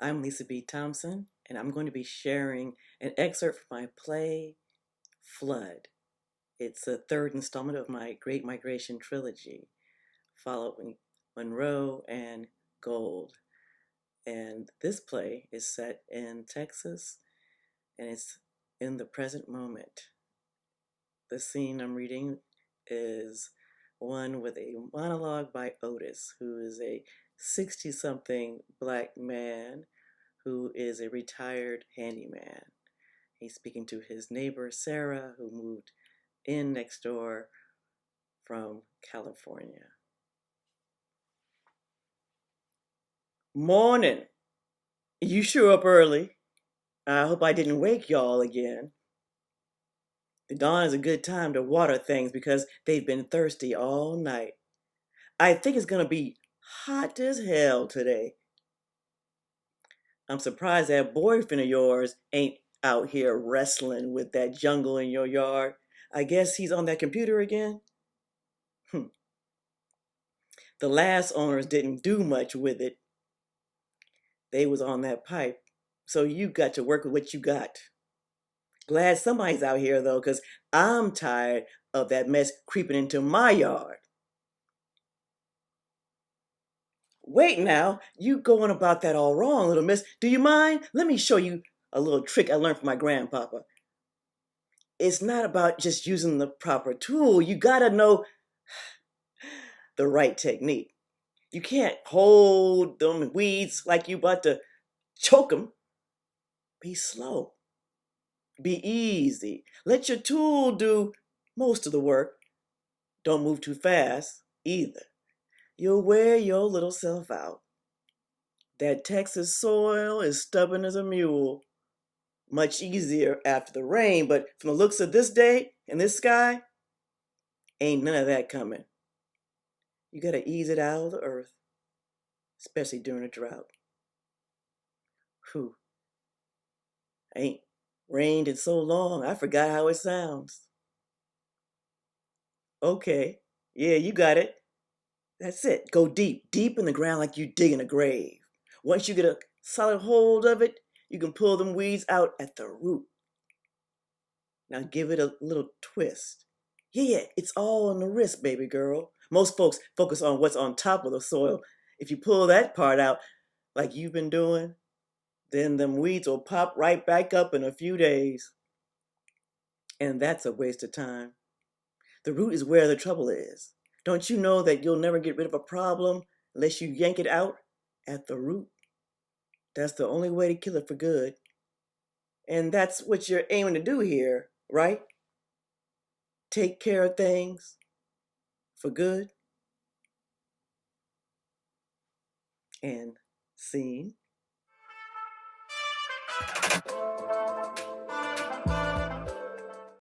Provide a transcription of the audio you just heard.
I'm Lisa B Thompson, and I'm going to be sharing an excerpt from my play, Flood. It's the third installment of my Great Migration trilogy, following Monroe and Gold. And this play is set in Texas, and it's in the present moment. The scene I'm reading is one with a monologue by Otis, who is a 60-something black man who is a retired handyman. He's speaking to his neighbor, Sarah, who moved in next door from California. Morning. You sure up early? I hope I didn't wake y'all again. The dawn is a good time to water things because they've been thirsty all night. I think it's going to be hot as hell today. I'm surprised that boyfriend of yours ain't out here wrestling with that jungle in your yard. I guess he's on that computer again? The last owners didn't do much with it. They was on that pipe. So you got to work with what you got. Glad somebody's out here though, because I'm tired of that mess creeping into my yard. Wait now, you going about that all wrong, little miss. Do you mind? Let me show you a little trick I learned from my grandpapa. It's not about just using the proper tool. You gotta know the right technique. You can't hold them weeds like you about to choke them. Be slow. Be easy. Let your tool do most of the work. Don't move too fast either. You'll wear your little self out. That Texas soil is stubborn as a mule. Much easier after the rain, but from the looks of this day and this sky, ain't none of that coming. You gotta ease it out of the earth, especially during a drought. Whew. Ain't rained in so long, I forgot how it sounds. Okay, yeah, you got it. That's it. Go deep, deep in the ground like you digging a grave. Once you get a solid hold of it, you can pull them weeds out at the root. Now give it a little twist. Yeah, it's all in the wrist, baby girl. Most folks focus on what's on top of the soil. If you pull that part out like you've been doing, then them weeds will pop right back up in a few days. And that's a waste of time. The root is where the trouble is. Don't you know that you'll never get rid of a problem unless you yank it out at the root? That's the only way to kill it for good. And that's what you're aiming to do here, right? Take care of things for good. And scene.